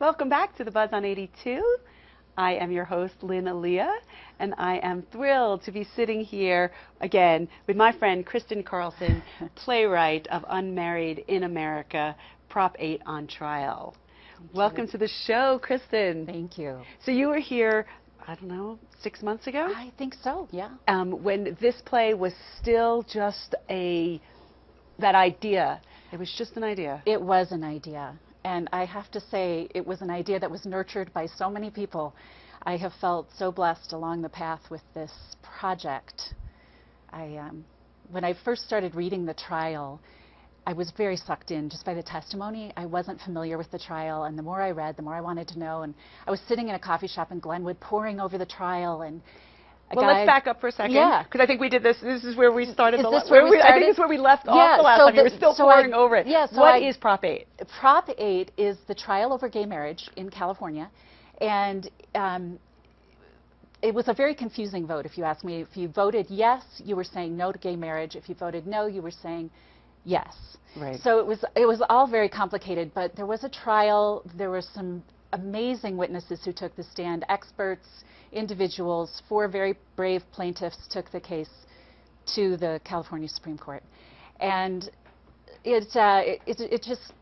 Welcome back to the Buzz on 82. I am your host, Lynn Aliya, and I am thrilled to be sitting here again with my friend Kristin Carlson, playwright of Unmarried in America, Prop 8 on trial. Welcome to the show, Kristin. Thank you. So you were here, I don't know, 6 months ago? I think so, yeah. When this play was still just that idea. It was just an idea. It was an idea. And I have to say, it was an idea that was nurtured by so many people. I have felt so blessed along the path with this project. When I first started reading the trial, I was very sucked in just by the testimony. I wasn't familiar with the trial, and the more I read, the more I wanted to know. And I was sitting in a coffee shop in Glenwood, poring over the trial, and let's back up for a second. Yeah. Because I think we did this. This is where we started. I think this is where we left off the last time. You were still poring over it. Yeah, so what is Prop 8? Prop 8 is the trial over gay marriage in California. And it was a very confusing vote, if you ask me. If you voted yes, you were saying no to gay marriage. If you voted no, you were saying yes. Right. So it was all very complicated. But there was a trial. There were some amazing witnesses who took the stand, experts, individuals. 4 very brave plaintiffs took the case to the California Supreme Court. And it just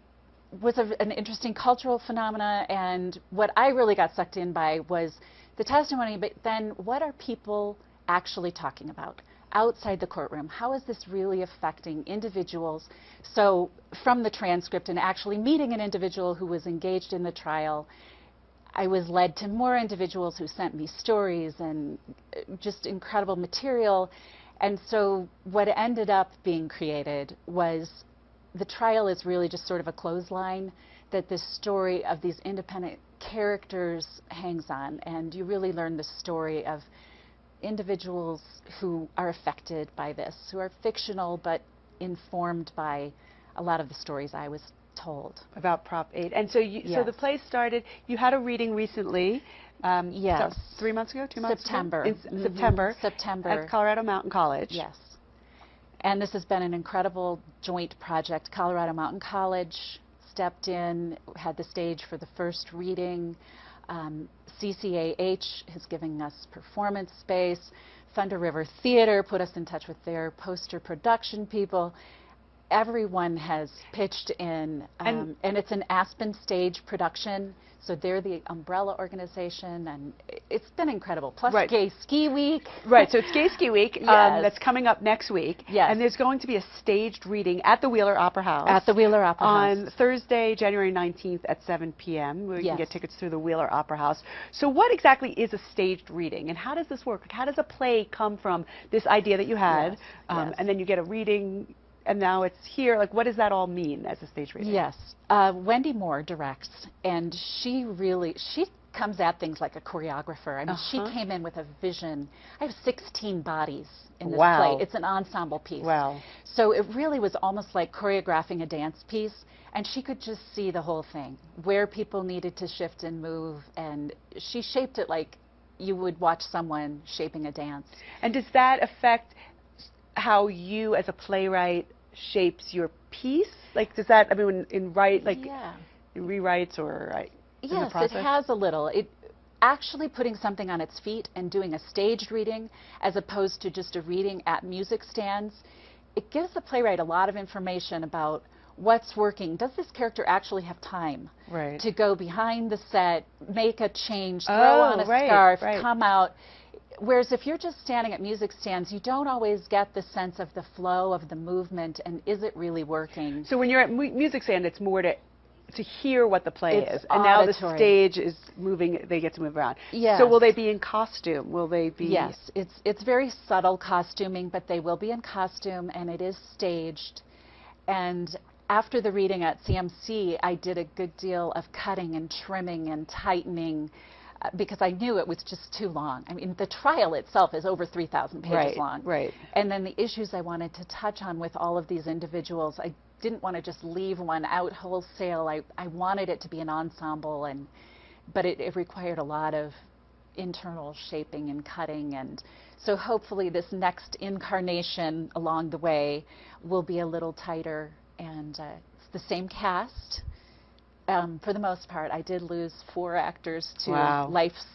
was an interesting cultural phenomena, and what I really got sucked in by was the testimony, but then what are people actually talking about outside the courtroom? How is this really affecting individuals? So from the transcript and actually meeting an individual who was engaged in the trial, I was led to more individuals who sent me stories and just incredible material. And so what ended up being created was the trial is really just sort of a clothesline that this story of these independent characters hangs on. And you really learn the story of individuals who are affected by this, who are fictional but informed by a lot of the stories I was told about Prop 8. And so yes. So the play started, you had a reading recently. Yes. 3 months ago, 2 months September. ago? In September. September. At Colorado Mountain College. Yes. And this has been an incredible joint project. Colorado Mountain College stepped in, had the stage for the first reading. CCAH is giving us performance space. Thunder River Theater put us in touch with their poster production people. Everyone has pitched in, and it's an Aspen stage production, so they're the umbrella organization, and it's been incredible. Plus right. Gay Ski Week. Right, so it's Gay Ski Week yes. That's coming up next week, yes. and there's going to be a staged reading at the Wheeler Opera House. At the Wheeler Opera House. On Thursday, January 19th at 7 p.m. We yes. can get tickets through the Wheeler Opera House. So what exactly is a staged reading, and how does this work? Like, how does a play come from this idea that you had, yes. Yes. and then you get a reading, and now it's here? Like, what does that all mean as a stage reading? Yes. Wendy Moore directs, and she comes at things like a choreographer. I mean, she came in with a vision. I have 16 bodies in this wow. play. It's an ensemble piece. Wow. So it really was almost like choreographing a dance piece, and she could just see the whole thing, where people needed to shift and move, and she shaped it like you would watch someone shaping a dance. And does that affect how you as a playwright shapes your piece? Like, does that, I mean, in rewrites or in the yes, process? it has a little. It actually putting something on its feet and doing a staged reading as opposed to just a reading at music stands, it gives the playwright a lot of information about what's working. Does this character actually have time right. to go behind the set, make a change, throw on a scarf, come out? Whereas if you're just standing at music stands, you don't always get the sense of the flow of the movement and is it really working? So when you're at music stand, it's more to hear what the play it's is. And auditory. now the stage is moving, they get to move around. Yes. So will they be in costume? Will they be? Yes, it's very subtle costuming, but they will be in costume, and it is staged. And after the reading at CMC, I did a good deal of cutting and trimming and tightening because I knew it was just too long. I mean, the trial itself is over 3,000 pages long. Right. And then the issues I wanted to touch on with all of these individuals, I didn't want to just leave one out wholesale. I wanted it to be an ensemble, but it required a lot of internal shaping and cutting, and so hopefully this next incarnation along the way will be a little tighter, and it's the same cast, For the most part, I did lose 4 actors to Wow. life's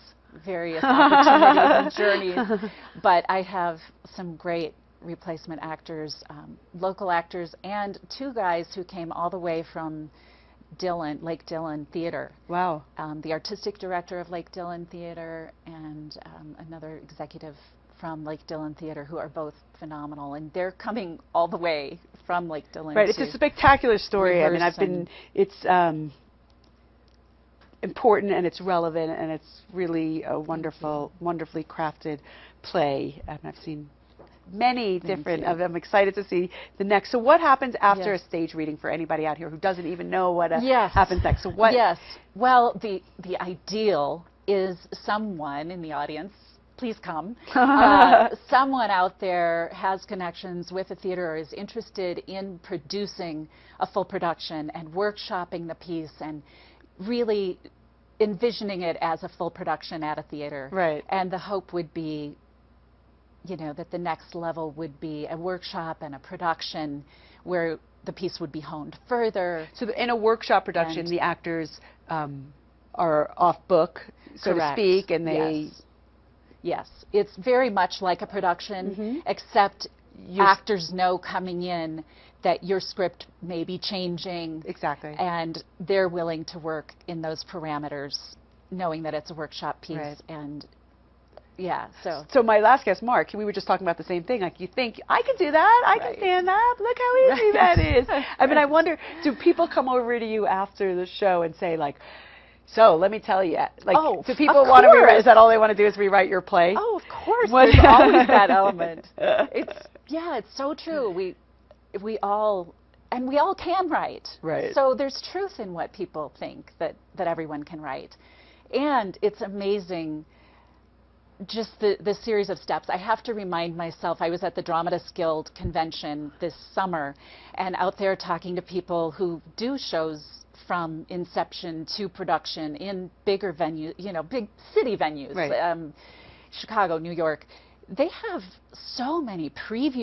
various opportunities and journeys, but I have some great replacement actors, local actors, and 2 guys who came all the way from Lake Dillon Theater. Wow. The artistic director of Lake Dillon Theater and another executive from Lake Dillon Theater, who are both phenomenal, and they're coming all the way from Lake Dillon. Right, it's a spectacular story. I mean, it's important and it's relevant and it's really a wonderfully crafted play. And I've seen many different of them. I'm excited to see the next. So what happens after a stage reading for anybody out here who doesn't even know what happens next? So what? Yes. Well, the ideal is someone in the audience. Please come. Someone out there has connections with a theater or is interested in producing a full production and workshopping the piece and really envisioning it as a full production at a theater. Right. And the hope would be, you know, that the next level would be a workshop and a production where the piece would be honed further. So in a workshop production, the actors are off book, so to speak, and they... Yes, it's very much like a production, except actors know coming in that your script may be changing. Exactly. And they're willing to work in those parameters, knowing that it's a workshop piece. Right. And yeah, so my last guest, Mark, we were just talking about the same thing. Like, you think, I can do that, I can stand that, look how easy that is. I mean, I wonder, do people come over to you after the show and say, like, so let me tell you, like, do people want to rewrite? Is that all they want to do is rewrite your play? Oh, of course. There's always that element. It's so true. We all can write. Right. So there's truth in what people think that everyone can write, and it's amazing. Just the series of steps. I have to remind myself, I was at the Dramatists Guild convention this summer and out there talking to people who do shows from inception to production in bigger venues, you know, big city venues, Chicago, New York. They have so many previews